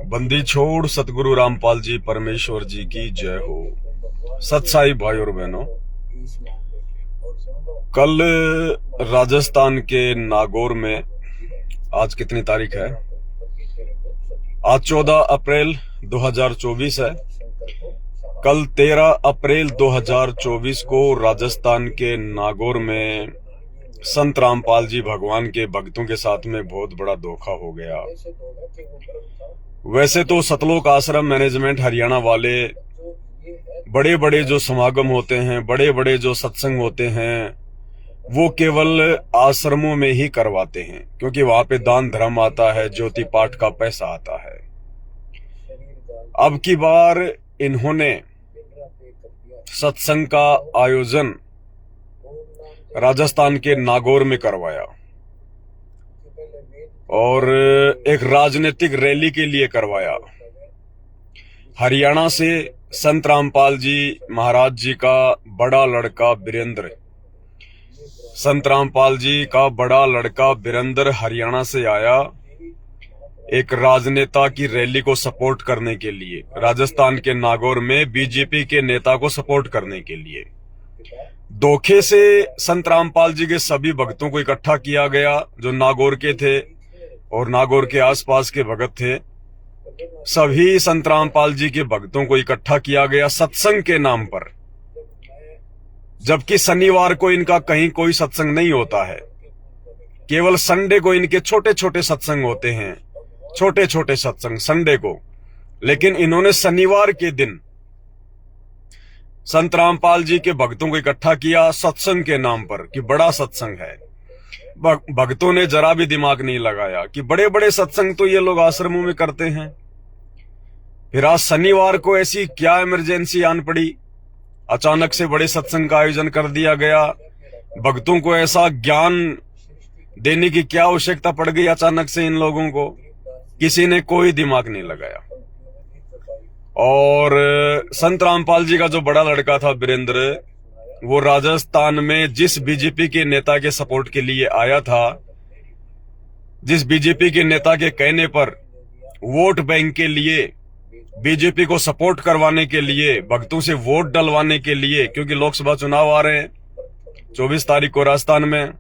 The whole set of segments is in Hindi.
बंदी छोड़ सतगुरु रामपाल जी परमेश्वर जी की जय हो। सत्साई भाई और बहनों, कल राजस्थान के नागौर में, आज कितनी तारीख है? आज 14 अप्रैल 2024 है। कल 13 अप्रैल 2024 को राजस्थान के नागौर में संत रामपाल जी भगवान के भक्तों के साथ में बहुत बड़ा धोखा हो गया। वैसे तो सतलोक आश्रम मैनेजमेंट हरियाणा वाले बड़े बड़े जो समागम होते हैं, बड़े बड़े जो सत्संग होते हैं, वो केवल आश्रमों में ही करवाते हैं, क्योंकि वहां पे दान धर्म आता है, ज्योति पाठ का पैसा आता है। अब की बार इन्होंने सत्संग का आयोजन राजस्थान के नागौर में करवाया और एक राजनीतिक रैली के लिए करवाया। हरियाणा से संत रामपाल जी महाराज जी का बड़ा लड़का वीरेंद्र, संत रामपाल जी का बड़ा लड़का वीरेंद्र हरियाणा से आया एक राजनेता की रैली को सपोर्ट करने के लिए, राजस्थान के नागौर में बीजेपी के नेता को सपोर्ट करने के लिए। धोखे से संत रामपाल जी के सभी भक्तों को इकट्ठा किया गया जो नागौर के थे और नागौर के आसपास के भगत थे। सभी संत रामपाल जी के भक्तों को इकट्ठा किया गया सत्संग के नाम पर, जबकि शनिवार को इनका कहीं कोई सत्संग नहीं होता है। केवल संडे को इनके छोटे छोटे सत्संग होते हैं, छोटे छोटे सत्संग संडे को। लेकिन इन्होंने शनिवार के दिन संत रामपाल जी के भक्तों को इकट्ठा किया सत्संग के नाम पर कि बड़ा सत्संग है। भक्तों ने जरा भी दिमाग नहीं लगाया कि बड़े बड़े सत्संग तो ये लोग आश्रमों में करते हैं। फिर आज शनिवार को ऐसी क्या इमरजेंसी आन पड़ी, अचानक से बड़े सत्संग का आयोजन कर दिया गया। भक्तों को ऐसा ज्ञान देने की क्या आवश्यकता पड़ गई अचानक से इन लोगों को? किसी ने कोई दिमाग नहीं लगाया। और संत रामपाल जी का जो बड़ा लड़का था वीरेंद्र, वो राजस्थान में जिस बीजेपी के नेता के सपोर्ट के लिए आया था, जिस बीजेपी के नेता के कहने पर वोट बैंक के लिए, बीजेपी को सपोर्ट करवाने के लिए, भक्तों से वोट डलवाने के लिए, क्योंकि लोकसभा चुनाव आ रहे हैं 24 तारीख को राजस्थान में,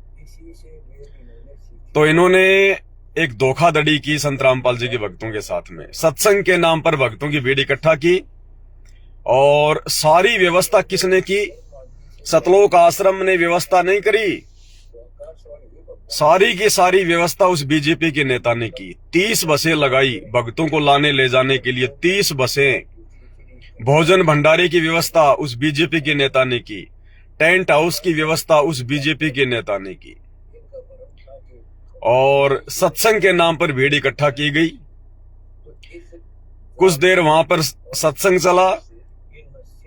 तो इन्होंने एक धोखाधड़ी की संत रामपाल जी के भक्तों के साथ में। सत्संग के नाम पर भक्तों की भीड़ इकट्ठा की और सारी व्यवस्था किसने की? सतलोक आश्रम ने व्यवस्था नहीं करी, सारी की सारी व्यवस्था उस बीजेपी के नेता ने की। 30 बसें लगाई भक्तों को लाने ले जाने के लिए, 30 बसें। भोजन भंडारे की व्यवस्था उस बीजेपी के नेता ने की, टेंट हाउस की व्यवस्था उस बीजेपी के नेता ने की, और सत्संग के नाम पर भीड़ इकट्ठा की गई। कुछ देर वहां पर सत्संग चला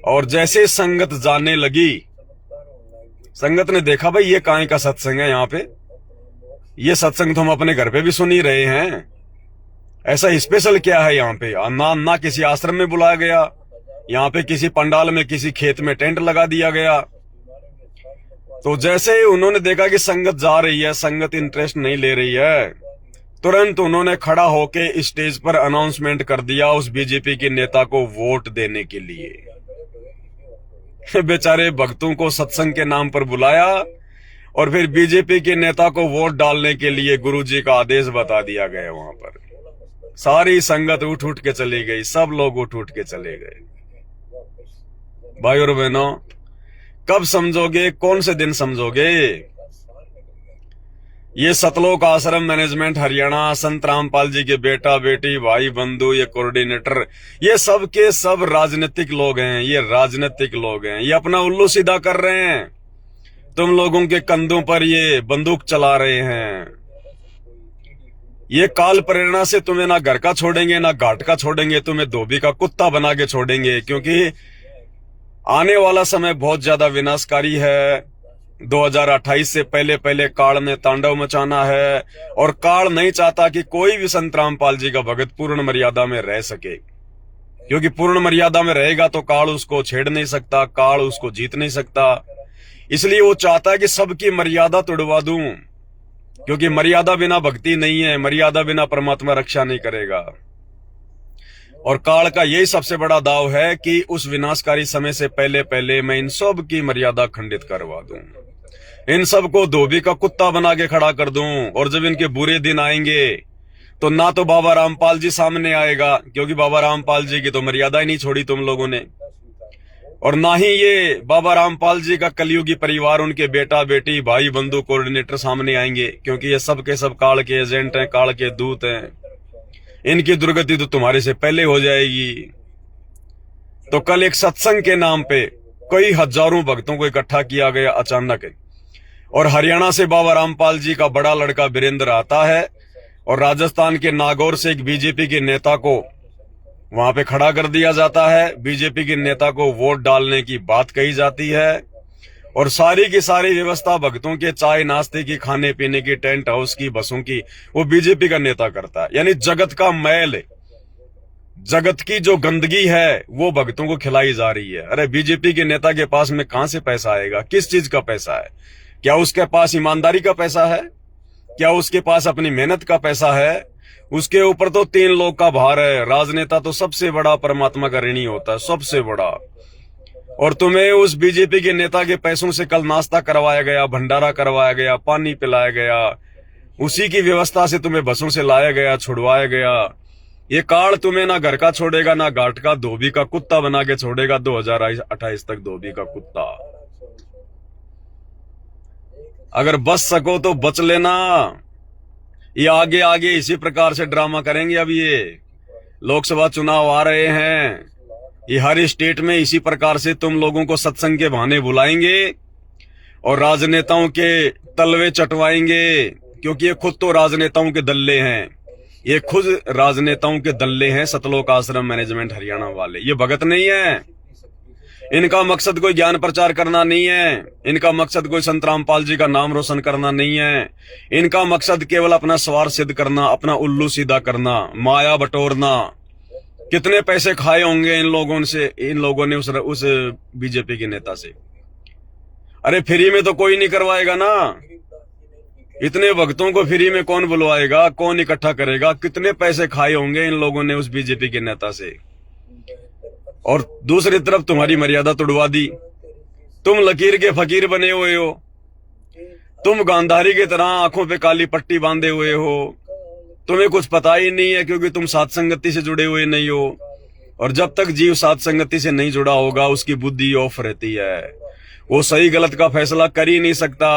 और जैसे संगत जाने लगी, संगत ने देखा भाई ये काहे का सत्संग है, यहाँ पे ये सत्संग तो हम अपने घर पे भी सुन ही रहे हैं, ऐसा स्पेशल क्या है यहाँ पे? ना किसी आश्रम में बुलाया गया, यहाँ पे किसी पंडाल में, किसी खेत में टेंट लगा दिया गया। तो जैसे उन्होंने देखा कि संगत जा रही है, संगत इंटरेस्ट नहीं ले रही है, तुरंत उन्होंने खड़ा होके स्टेज पर अनाउंसमेंट कर दिया उस बीजेपी के नेता को वोट देने के लिए। बेचारे भक्तों को सत्संग के नाम पर बुलाया और फिर बीजेपी के नेता को वोट डालने के लिए गुरुजी का आदेश बता दिया गया। वहां पर सारी संगत उठ उठ के चली गई, सब लोग उठ उठ के चले गए। भाई और बहनों, कब समझोगे? कौन से दिन समझोगे? ये सतलोक आश्रम मैनेजमेंट हरियाणा, संत रामपाल जी के बेटा बेटी, भाई बंधु, ये कोऑर्डिनेटर, ये सब के सब राजनीतिक लोग हैं। ये राजनीतिक लोग हैं, ये अपना उल्लू सीधा कर रहे हैं, तुम लोगों के कंधों पर ये बंदूक चला रहे हैं। ये काल प्रेरणा से तुम्हें ना घर का छोड़ेंगे ना घाट का छोड़ेंगे, तुम्हें धोबी का कुत्ता बना के छोड़ेंगे, क्योंकि आने वाला समय बहुत ज्यादा विनाशकारी है। 2028 से पहले पहले काल ने तांडव मचाना है और काल नहीं चाहता कि कोई भी संत रामपाल जी का भगत पूर्ण मर्यादा में रह सके, क्योंकि पूर्ण मर्यादा में रहेगा तो काल उसको छेड़ नहीं सकता, काल उसको जीत नहीं सकता। इसलिए वो चाहता है कि सबकी मर्यादा तोड़वा दूं, क्योंकि मर्यादा बिना भक्ति नहीं है, मर्यादा बिना परमात्मा रक्षा नहीं करेगा। और काल का यही सबसे बड़ा दाव है कि उस विनाशकारी समय से पहले पहले मैं इन सब की मर्यादा खंडित करवा दूं, इन सबको धोबी का कुत्ता बना के खड़ा कर दूं। और जब इनके बुरे दिन आएंगे तो ना तो बाबा रामपाल जी सामने आएगा, क्योंकि बाबा रामपाल जी की तो मर्यादा ही नहीं छोड़ी तुम लोगों ने, और ना ही ये बाबा रामपाल जी का कलयुगी परिवार, उनके बेटा बेटी भाई बंधु कोऑर्डिनेटर सामने आएंगे, क्योंकि ये सब के सब काल के एजेंट हैं, काल के दूत हैं। इनकी दुर्गति तो तुम्हारे से पहले हो जाएगी। तो कल एक सत्संग के नाम पे कई हजारों भक्तों को इकट्ठा किया गया अचानक, और हरियाणा से बाबा रामपाल जी का बड़ा लड़का वीरेंद्र आता है, और राजस्थान के नागौर से एक बीजेपी के नेता को वहां पे खड़ा कर दिया जाता है। बीजेपी के नेता को वोट डालने की बात कही जाती है, और सारी की सारी व्यवस्था भक्तों के चाय नाश्ते की, खाने पीने की, टेंट हाउस की, बसों की, वो बीजेपी का नेता करता है। यानी जगत का मैल, जगत की जो गंदगी है वो भक्तों को खिलाई जा रही है। अरे बीजेपी के नेता के पास में कहां से पैसा आएगा? किस चीज का पैसा है? क्या उसके पास ईमानदारी का पैसा है? क्या उसके पास अपनी मेहनत का पैसा है? उसके ऊपर तो 3 लोग का भार है। राजनेता तो सबसे बड़ा परमात्मा का ऋणी होता है, सबसे बड़ा। और तुम्हें उस बीजेपी के नेता के पैसों से कल नाश्ता करवाया गया, भंडारा करवाया गया, पानी पिलाया गया, उसी की व्यवस्था से तुम्हें बसों से लाया गया, छुड़वाया गया। ये काल तुम्हें ना घर का छोड़ेगा ना घाट का, धोबी का कुत्ता बना के छोड़ेगा 2028 तक, धोबी का कुत्ता। अगर बच सको तो बच लेना। ये आगे आगे इसी प्रकार से ड्रामा करेंगे। अब ये लोकसभा चुनाव आ रहे हैं, ये हर स्टेट में इसी प्रकार से तुम लोगों को सत्संग के बहाने बुलाएंगे और राजनेताओं के तलवे चटवाएंगे, क्योंकि ये खुद तो राजनेताओं के दल्ले हैं। ये खुद राजनेताओं के दल्ले हैं, सतलोक आश्रम मैनेजमेंट हरियाणा वाले। ये भगत नहीं है। इनका मकसद कोई ज्ञान प्रचार करना नहीं है, इनका मकसद कोई संत रामपाल जी का नाम रोशन करना नहीं है। इनका मकसद केवल अपना स्वार्थ सिद्ध करना, अपना उल्लू सीधा करना, माया बटोरना। कितने पैसे खाए होंगे इन लोगों ने उस बीजेपी के नेता से। अरे फ्री में तो कोई नहीं करवाएगा ना। इतने भक्तों को फ्री में कौन बुलवाएगा, कौन इकट्ठा करेगा? कितने पैसे खाए होंगे इन लोगों ने उस बीजेपी के नेता से। और दूसरी तरफ तुम्हारी मर्यादा तोड़वा दी। तुम लकीर के फकीर बने हुए हो, तुम गांधारी की तरह आंखों पे काली पट्टी बांधे हुए हो। तुम्हें कुछ पता ही नहीं है, क्योंकि तुम साथ संगति से जुड़े हुए नहीं हो। और जब तक जीव साथ संगति से नहीं जुड़ा होगा उसकी बुद्धि ऑफ रहती है, वो सही गलत का फैसला कर ही नहीं सकता।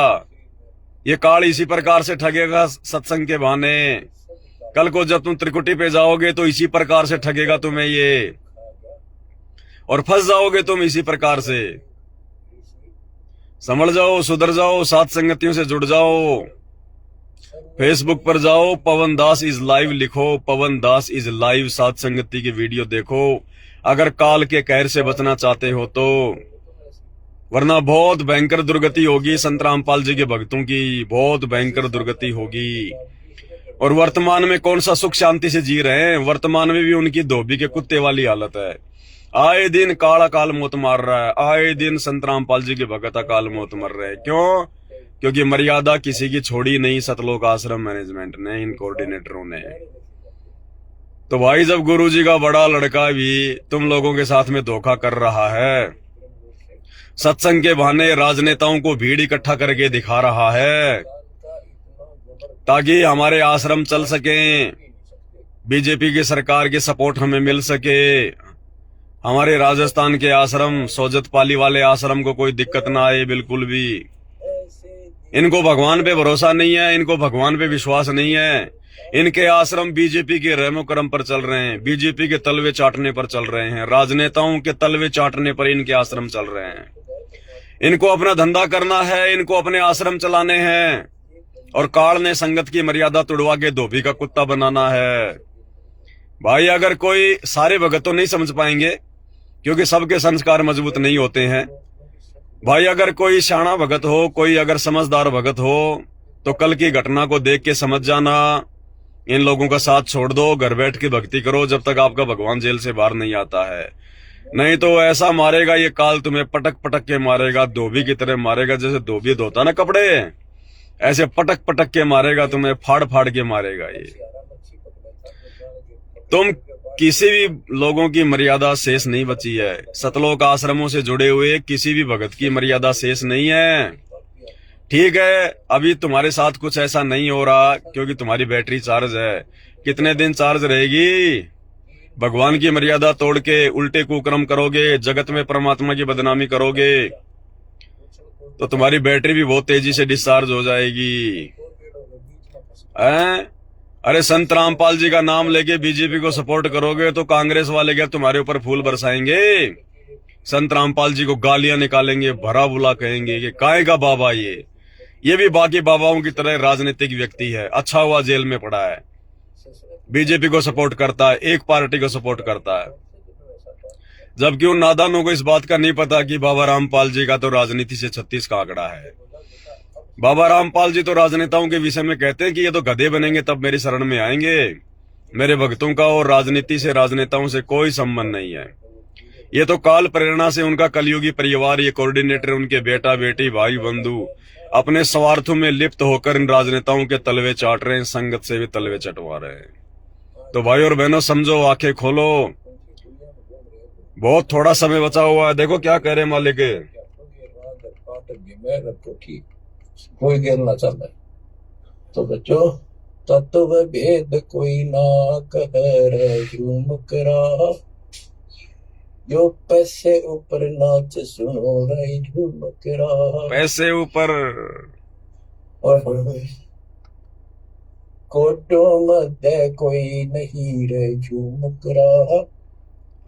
ये काल इसी प्रकार से ठगेगा सत्संग के बहाने। कल को जब तुम त्रिकुटी पे जाओगे तो इसी प्रकार से ठगेगा तुम्हें ये, और फंस जाओगे तुम इसी प्रकार से। समझ जाओ, सुधर जाओ, साथ संगतियों से जुड़ जाओ। फेसबुक पर जाओ, पवन दास इज लाइव लिखो, पवन दास इज लाइव, साथ संगति की वीडियो देखो अगर काल के कहर से बचना चाहते हो तो। वरना बहुत भयंकर दुर्गति होगी संत रामपाल जी के भक्तों की, बहुत भयंकर दुर्गति होगी। और वर्तमान में कौन सा सुख शांति से जी रहे हैं? वर्तमान में भी उनकी धोबी के कुत्ते वाली हालत है। आए दिन काल अकाल मौत मार रहा है, आए दिन संत रामपाल जी के भगत अकाल मौत मर रहे हैं। क्यों? क्योंकि मर्यादा किसी की छोड़ी नहीं सतलोक आश्रम मैनेजमेंट ने, इन कोऑर्डिनेटरों ने। तो भाई जब गुरु जी का बड़ा लड़का भी तुम लोगों के साथ में धोखा कर रहा है, सत्संग के बहाने राजनेताओं को भीड़ इकट्ठा करके दिखा रहा है ताकि हमारे आश्रम चल सके, बीजेपी की सरकार की सपोर्ट हमें मिल सके, हमारे राजस्थान के आश्रम सोजत पाली वाले आश्रम को कोई दिक्कत ना आए बिल्कुल भी। इनको भगवान पे भरोसा नहीं है, इनको भगवान पे विश्वास नहीं है। इनके आश्रम बीजेपी के रहमो करम पर चल रहे हैं, बीजेपी के तलवे चाटने पर चल रहे हैं, राजनेताओं के तलवे चाटने पर इनके आश्रम चल रहे हैं। इनको अपना धंधा करना है, इनको अपने आश्रम चलाने हैं, और काल ने संगत की मर्यादा तोड़वा के धोबी का कुत्ता बनाना है। भाई अगर कोई, सारे भगत तो नहीं समझ पाएंगे क्योंकि सबके संस्कार मजबूत नहीं होते हैं। भाई अगर कोई शाना भगत हो, कोई अगर समझदार भगत हो तो कल की घटना को देख के समझ जाना, इन लोगों का साथ छोड़ दो, घर बैठ के भक्ति करो जब तक आपका भगवान जेल से बाहर नहीं आता है। नहीं तो ऐसा मारेगा ये काल, तुम्हें पटक पटक के मारेगा, धोबी की तरह मारेगा, जैसे धोबी धोता ना कपड़े, ऐसे पटक पटक के मारेगा तुम्हें, फाड़ फाड़ के मारेगा ये। तुम किसी भी लोगों की मर्यादा शेष नहीं बची है। सतलोक आश्रमों से जुड़े हुए किसी भी भगत की मर्यादा शेष नहीं है। ठीक है, अभी तुम्हारे साथ कुछ ऐसा नहीं हो रहा क्योंकि तुम्हारी बैटरी चार्ज है। कितने दिन चार्ज रहेगी? भगवान की मर्यादा तोड़ के उल्टे कुकर्म करोगे, जगत में परमात्मा की बदनामी करोगे तो तुम्हारी बैटरी भी बहुत तेजी से डिस्चार्ज हो जाएगी। अरे संत रामपाल जी का नाम लेके बीजेपी को सपोर्ट करोगे तो कांग्रेस वाले क्या तुम्हारे ऊपर फूल बरसाएंगे? संत रामपाल जी को गालियां निकालेंगे, भरा बुला कहेंगे कि काय का बाबा ये भी बाकी बाबाओं की तरह राजनीतिक व्यक्ति है, अच्छा हुआ जेल में पड़ा है, बीजेपी को सपोर्ट करता है, एक पार्टी को सपोर्ट करता है। जबकि उन नादानों को इस बात का नहीं पता कि बाबा रामपाल जी का तो राजनीति से 36 का आंकड़ा है। बाबा रामपाल जी तो राजनेताओं के विषय में कहते हैं कि ये तो गधे बनेंगे तब मेरी शरण में आएंगे। मेरे भक्तों का और राजनीति से, राजनेताओं से कोई संबंध नहीं है। ये तो काल प्रेरणा से उनका कलयुगी परिवार, ये कोऑर्डिनेटर, उनके बेटा बेटी भाई बंधु अपने स्वार्थों में लिप्त होकर इन राजनेताओं के तलवे चाट रहे हैं, संगत से भी तलवे चटवा रहे हैं। तो भाई और बहनों समझो, आंखें खोलो, बहुत थोड़ा समय बचा हुआ है। देखो क्या कह रहे मालिक, कोई गिरना चाहता है तो बच्चों, तत्व भेद कोई ना कह झूम करा, जो पैसे ऊपर नाच सुनो रही झूम करा। पैसे ऊपर कोटो मध्य कोई नहीं रे झूम करा,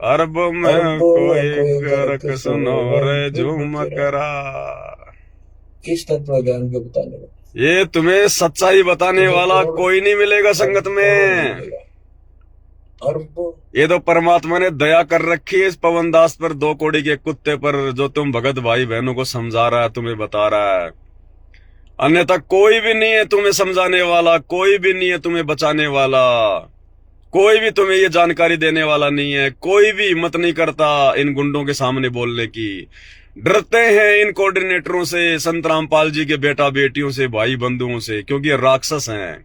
अरब में कोई गर्क सुनो रे झूम करा। किस तत्व ज्ञान को बताने वाला? ये तुम्हें सच्चाई बताने वाला कोई नहीं मिलेगा संगत में। ये तो परमात्मा ने दया कर रखी है इस पवन दास पर, 2 कौड़ी के कुत्ते पर, जो तुम भगत भाई बहनों को समझा रहा है, तुम्हें बता रहा है। अन्यथा कोई भी नहीं है तुम्हें समझाने वाला, कोई भी नहीं है तुम्हें बचाने वाला, कोई भी तुम्हें ये जानकारी देने वाला नहीं है। कोई भी हिम्मत नहीं करता इन गुंडों के सामने बोलने की। डरते हैं इन कोऑर्डिनेटरों से, संत रामपाल जी के बेटा बेटियों से, भाई बंधुओं से, क्योंकि ये राक्षस हैं,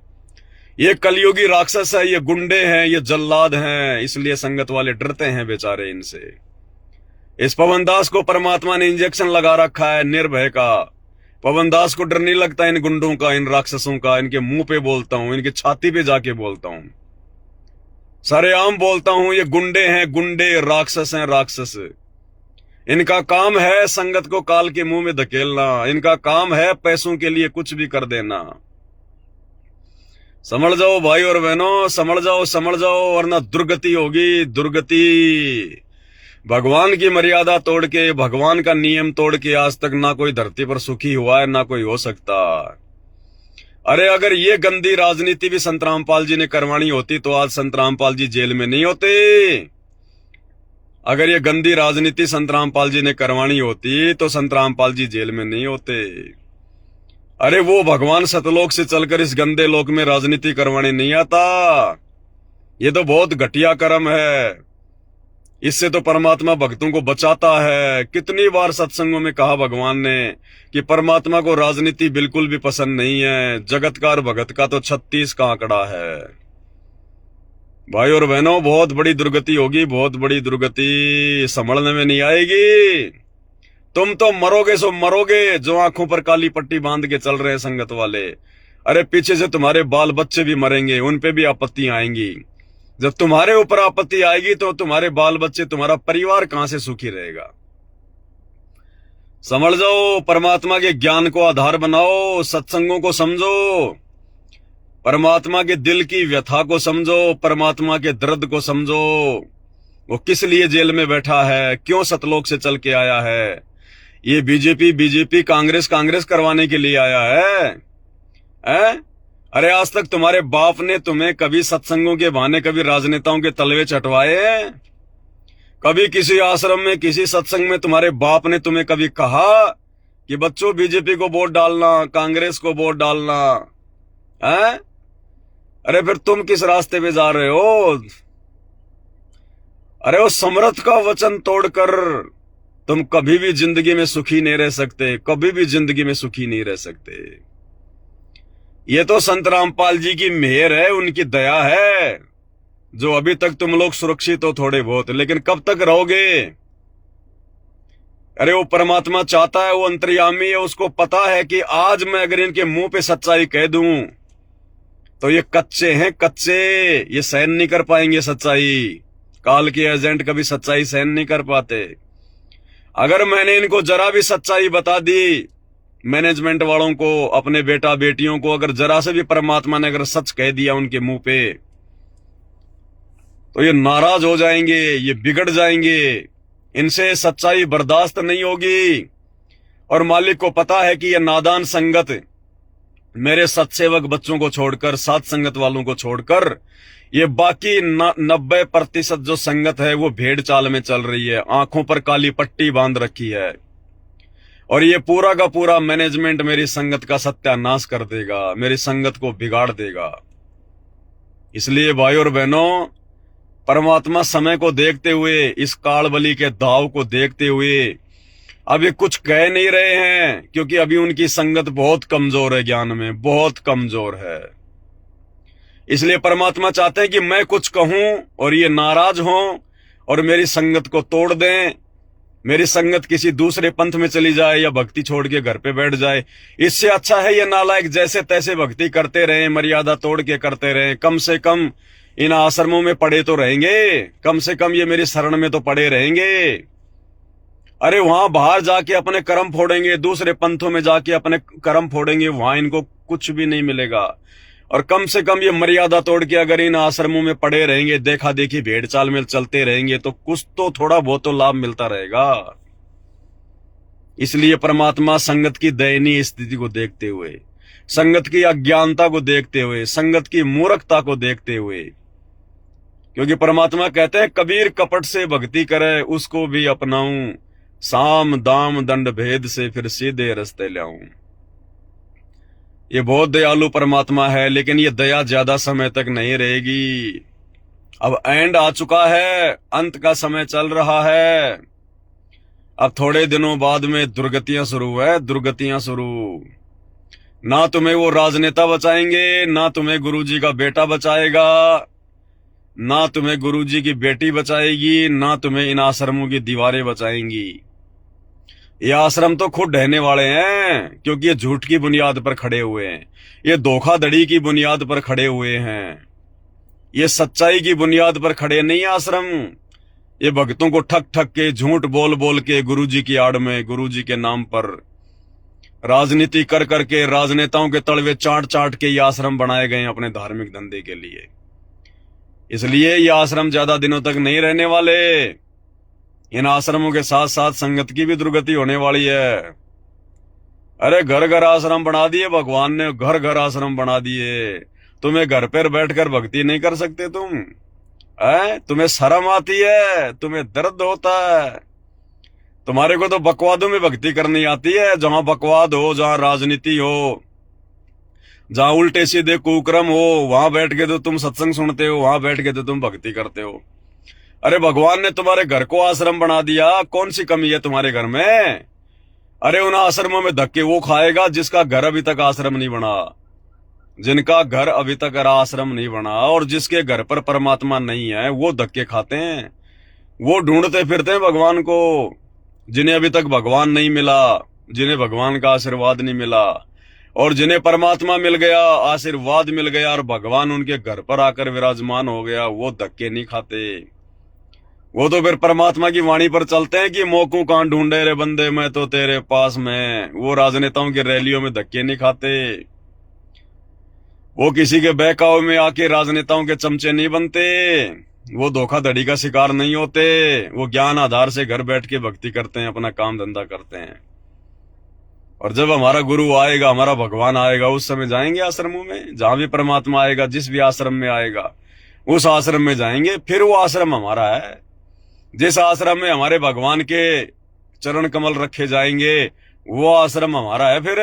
ये कलयुगी राक्षस है, ये गुंडे हैं, ये जल्लाद हैं। इसलिए संगत वाले डरते हैं बेचारे इनसे। इस पवन दास को परमात्मा ने इंजेक्शन लगा रखा है निर्भय का। पवन दास को डर नहीं लगता इन गुंडों का, इन राक्षसों का। इनके मुंह पे बोलता हूं, इनकी छाती पे जाके बोलता हूं, सरेआम बोलता हूं, ये गुंडे हैं, गुंडे, राक्षस हैं, राक्षस। इनका काम है संगत को काल के मुंह में धकेलना, इनका काम है पैसों के लिए कुछ भी कर देना। समझ जाओ भाई और बहनों, समझ जाओ, वरना दुर्गति होगी, दुर्गति। भगवान की मर्यादा तोड़ के, भगवान का नियम तोड़ के आज तक ना कोई धरती पर सुखी हुआ है, ना कोई हो सकता। अरे अगर ये गंदी राजनीति भी संत रामपाल जी ने करवानी होती तो आज संत रामपाल जी जेल में नहीं होते। अगर ये गंदी राजनीति संत रामपाल जी ने करवानी होती तो संत रामपाल जी जेल में नहीं होते। अरे वो भगवान सतलोक से चलकर इस गंदे लोक में राजनीति करवाने नहीं आता। ये तो बहुत घटिया कर्म है। इससे तो परमात्मा भक्तों को बचाता है। कितनी बार सत्संगों में कहा भगवान ने कि परमात्मा को राजनीति बिल्कुल भी पसंद नहीं है। जगतकार भगत का तो 36 का आंकड़ा है। भाई और बहनों, बहुत बड़ी दुर्गति होगी, बहुत बड़ी दुर्गति, संभलने में नहीं आएगी। तुम तो मरोगे सो मरोगे, जो आंखों पर काली पट्टी बांध के चल रहे हैं संगत वाले। अरे पीछे से तुम्हारे बाल बच्चे भी मरेंगे, उन पे भी आपत्ति आएंगी। जब तुम्हारे ऊपर आपत्ति आएगी तो तुम्हारे बाल बच्चे, तुम्हारा परिवार कहां से सुखी रहेगा। समझ जाओ, परमात्मा के ज्ञान को आधार बनाओ, सत्संगों को समझो, परमात्मा के दिल की व्यथा को समझो, परमात्मा के दर्द को समझो। वो किस लिए जेल में बैठा है, क्यों सतलोक से चल के आया है। ये बीजेपी कांग्रेस करवाने के लिए आया है? अरे आज तक तुम्हारे बाप ने तुम्हें कभी सत्संगों के बहाने, कभी राजनेताओं के तलवे चटवाए हैं? कभी किसी आश्रम में, किसी सत्संग में तुम्हारे बाप ने तुम्हें कभी कहा कि बच्चों बीजेपी को वोट डालना, कांग्रेस को वोट डालना है? अरे फिर तुम किस रास्ते पे जा रहे हो? अरे वो समर्थ का वचन तोड़कर तुम कभी भी जिंदगी में सुखी नहीं रह सकते, कभी भी जिंदगी में सुखी नहीं रह सकते। ये तो संत रामपाल जी की मेहर है, उनकी दया है, जो अभी तक तुम लोग सुरक्षित हो थोड़े बहुत, लेकिन कब तक रहोगे? अरे वो परमात्मा चाहता है, वो अंतर्यामी है, उसको पता है कि आज मैं अगर इनके मुंह पे सच्चाई कह दूं तो ये कच्चे हैं, कच्चे, ये सहन नहीं कर पाएंगे सच्चाई। काल के एजेंट कभी सच्चाई सहन नहीं कर पाते। अगर मैंने इनको जरा भी सच्चाई बता दी, मैनेजमेंट वालों को, अपने बेटा बेटियों को, अगर जरा से भी परमात्मा ने अगर सच कह दिया उनके मुंह पे, तो ये नाराज हो जाएंगे, ये बिगड़ जाएंगे, इनसे सच्चाई बर्दाश्त नहीं होगी। और मालिक को पता है कि ये नादान संगत, मेरे सत्सेवक बच्चों को छोड़कर, सात संगत वालों को छोड़कर, ये बाकी 90% जो संगत है वो भेड़ चाल में चल रही है, आंखों पर काली पट्टी बांध रखी है, और ये पूरा का पूरा मैनेजमेंट मेरी संगत का सत्यानाश कर देगा, मेरी संगत को बिगाड़ देगा। इसलिए भाई और बहनों, परमात्मा समय को देखते हुए, इस काल बलि के दाव को देखते हुए अभी कुछ कह नहीं रहे हैं, क्योंकि अभी उनकी संगत बहुत कमजोर है, ज्ञान में बहुत कमजोर है। इसलिए परमात्मा चाहते हैं कि मैं कुछ कहूं और ये नाराज हों और मेरी संगत को तोड़ दें, मेरी संगत किसी दूसरे पंथ में चली जाए या भक्ति छोड़ के घर पे बैठ जाए। इससे अच्छा है ये नालायक जैसे तैसे भक्ति करते रहें, मर्यादा तोड़ के करते रहें, कम से कम इन आश्रमों में पड़े तो रहेंगे, कम से कम ये मेरी शरण में तो पड़े रहेंगे। अरे वहां बाहर जाके अपने कर्म फोड़ेंगे, दूसरे पंथों में जाके अपने कर्म फोड़ेंगे, वहां इनको कुछ भी नहीं मिलेगा। और कम से कम ये मर्यादा तोड़ के अगर इन आश्रमों में पड़े रहेंगे, देखा देखी भेड़ चाल में चलते रहेंगे, तो कुछ तो थोड़ा बहुत तो लाभ मिलता रहेगा। इसलिए परमात्मा संगत की दयनीय स्थिति को देखते हुए, संगत की अज्ञानता को देखते हुए, संगत की मूर्खता को देखते हुए, क्योंकि परमात्मा कहते हैं कबीर कपट से भक्ति करे उसको भी अपनाऊं, साम दाम दंड भेद से फिर सीधे रास्ते लाऊं। ये बहुत दयालु परमात्मा है, लेकिन ये दया ज्यादा समय तक नहीं रहेगी। अब एंड आ चुका है, अंत का समय चल रहा है। अब थोड़े दिनों बाद में दुर्गतियां शुरू है, दुर्गतियां शुरू। ना तुम्हें वो राजनेता बचाएंगे, ना तुम्हें गुरुजी का बेटा बचाएगा, ना तुम्हें गुरुजी की बेटी बचाएगी, ना तुम्हें इन आश्रमों की दीवारें बचाएंगी। ये आश्रम तो खुद ढहने वाले हैं, क्योंकि ये झूठ की बुनियाद पर खड़े हुए हैं, ये धोखाधड़ी की बुनियाद पर खड़े हुए हैं, ये सच्चाई की बुनियाद पर खड़े नहीं आश्रम। ये भक्तों को ठग ठग के, झूठ बोल बोल के, गुरुजी की आड़ में, गुरुजी के नाम पर राजनीति कर करके, राजनेताओं के तलवे चाट चाट के ये आश्रम बनाए गए अपने धार्मिक धंधे के लिए। इसलिए ये आश्रम ज्यादा दिनों तक नहीं रहने वाले। इन आश्रमों के साथ साथ संगत की भी दुर्गति होने वाली है। अरे घर घर आश्रम बना दिए भगवान ने, घर घर आश्रम बना दिए। तुम्हें घर पर बैठकर भक्ति नहीं कर सकते तुम? तुम्हें शर्म आती है, तुम्हें दर्द होता है। तुम्हारे को तो बकवादों में भक्ति करनी आती है, जहां बकवाद हो, जहां राजनीति हो, जहां उल्टे सीधे कुक्रम हो, वहां बैठ के तो तुम सत्संग सुनते हो, वहां बैठ के तो तुम भक्ति करते हो। अरे भगवान ने तुम्हारे घर को आश्रम बना दिया, कौन सी कमी है तुम्हारे घर में? अरे उन आश्रमों में धक्के वो खाएगा जिसका घर अभी तक आश्रम नहीं बना, जिनका घर अभी तक आश्रम नहीं बना, और जिसके घर पर परमात्मा नहीं है वो धक्के खाते हैं, वो ढूंढते फिरते हैं भगवान को। जिन्हें अभी तक भगवान नहीं मिला, जिन्हें भगवान का आशीर्वाद नहीं मिला, और जिन्हें परमात्मा मिल गया, आशीर्वाद मिल गया और भगवान उनके घर पर आकर विराजमान हो गया, वो धक्के नहीं खाते। वो तो फिर परमात्मा की वाणी पर चलते हैं कि मोकू कहां ढूंढे रे बंदे, मैं तो तेरे पास में। वो राजनेताओं की रैलियों में धक्के नहीं खाते, वो किसी के बहकावे में आके राजनेताओं के चमचे नहीं बनते, वो धोखाधड़ी का शिकार नहीं होते, वो ज्ञान आधार से घर बैठ के भक्ति करते हैं, अपना काम धंधा करते हैं। और जब हमारा गुरु आएगा, हमारा भगवान आएगा, उस समय जाएंगे आश्रमों में, जहां भी परमात्मा आएगा, जिस भी आश्रम में आएगा उस आश्रम में जाएंगे। फिर वो आश्रम हमारा है। जिस आश्रम में हमारे भगवान के चरण कमल रखे जाएंगे वो आश्रम हमारा है फिर,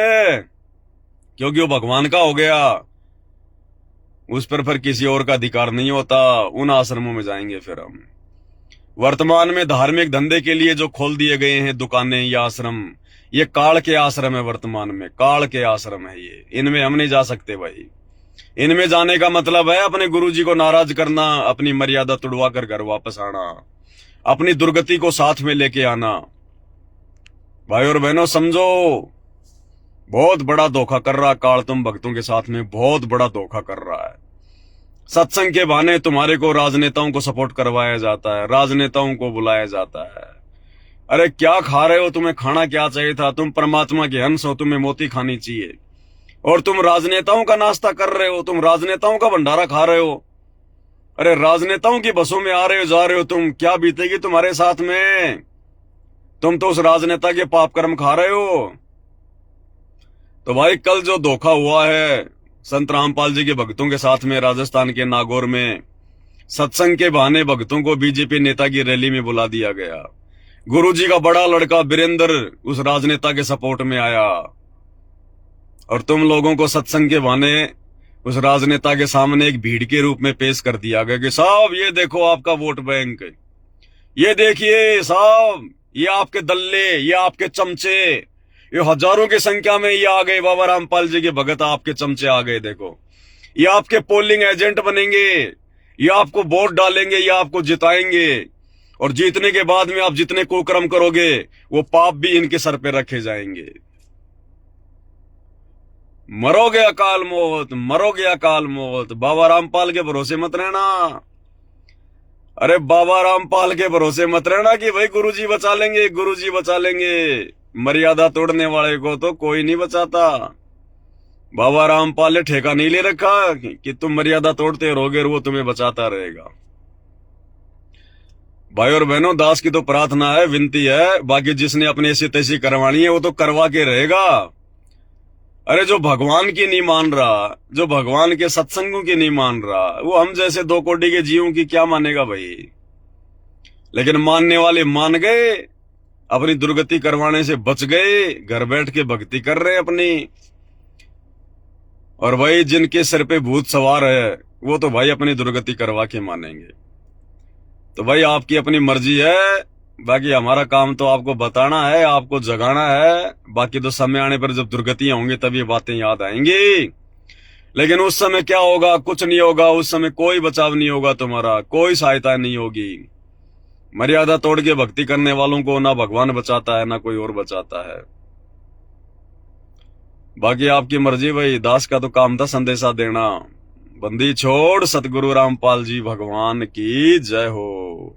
क्योंकि वो भगवान का हो गया, उस पर फिर किसी और का अधिकार नहीं होता। उन आश्रमों में जाएंगे फिर हम। वर्तमान में धार्मिक धंधे के लिए जो खोल दिए गए हैं दुकानें या आश्रम, ये काल के आश्रम है। वर्तमान में काल के आश्रम है ये, इनमें हम नहीं जा सकते भाई। इनमें जाने का मतलब है अपने गुरुजी को नाराज करना, अपनी मर्यादा तुड़वा कर घर वापस आना, अपनी दुर्गति को साथ में लेके आना। भाई और बहनों समझो, बहुत बड़ा धोखा कर रहा काल तुम भक्तों के साथ में, बहुत बड़ा धोखा कर रहा है। सत्संग के बहाने तुम्हारे को राजनेताओं को सपोर्ट करवाया जाता है, राजनेताओं को बुलाया जाता है। अरे क्या खा रहे हो, तुम्हें खाना क्या चाहिए था? तुम परमात्मा के हंस हो, तुम्हें मोती खानी चाहिए, और तुम राजनेताओं का नाश्ता कर रहे हो, तुम राजनेताओं का भंडारा खा रहे हो। अरे राजनेताओं की बसों में आ रहे हो, जा रहे हो, तुम क्या बीतेगी तुम्हारे साथ में? तुम तो उस राजनेता के पाप कर्म खा रहे हो। तो भाई कल जो धोखा हुआ है संत रामपाल जी के भक्तों के साथ में राजस्थान के नागौर में, सत्संग के बहाने भक्तों को बीजेपी नेता की रैली में बुला दिया गया। गुरुजी का बड़ा लड़का वीरेंद्र उस राजनेता के सपोर्ट में आया, और तुम लोगों को सत्संग के बहाने उस राजनेता के सामने एक भीड़ के रूप में पेश कर दिया गया कि साहब ये देखो आपका वोट बैंक, ये देखिए साहब ये आपके दल्ले, ये आपके चमचे, ये हजारों की संख्या में ये आ गए, बाबा रामपाल जी के भगत आपके चमचे आ गए। देखो ये आपके पोलिंग एजेंट बनेंगे, ये आपको वोट डालेंगे, ये आपको जिताएंगे, और जीतने के बाद में आप जितने कुकर्म करोगे वो पाप भी इनके सर पे रखे जाएंगे। मरोगे अकाल मौत, मरोगे अकाल मौत। बाबा रामपाल के भरोसे मत रहना। अरे बाबा रामपाल के भरोसे मत रहना कि भाई गुरुजी बचा लेंगे, गुरुजी बचा लेंगे। मर्यादा तोड़ने वाले को तो कोई नहीं बचाता। बाबा रामपाल ने ठेका नहीं ले रखा कि तुम मर्यादा तोड़ते रहोगे और वो तुम्हें बचाता रहेगा। भाई और बहनों, दास की तो प्रार्थना है, विनती है, बाकी जिसने अपनी ऐसी तैसी करवानी है वो तो करवा के रहेगा। अरे जो भगवान की नहीं मान रहा, जो भगवान के सत्संगों की नहीं मान रहा, वो हम जैसे दो कोटि के जीवों की क्या मानेगा भाई? लेकिन मानने वाले मान गए, अपनी दुर्गति करवाने से बच गए, घर बैठ के भक्ति कर रहे अपनी। और भाई जिनके सिर पे भूत सवार है वो तो भाई अपनी दुर्गति करवा के मानेंगे। तो भाई आपकी अपनी मर्जी है, बाकी हमारा काम तो आपको बताना है, आपको जगाना है। बाकी तो समय आने पर जब दुर्गतियां होंगी तब ये बातें याद आएंगी। लेकिन उस समय क्या होगा? कुछ नहीं होगा। उस समय कोई बचाव नहीं होगा तुम्हारा, कोई सहायता नहीं होगी। मर्यादा तोड़ के भक्ति करने वालों को ना भगवान बचाता है ना कोई और बचाता है। बाकी आपकी मर्जी भाई, दास का तो काम था संदेशा देना। बंदी छोड़। सतगुरु रामपाल जी भगवान की जय हो।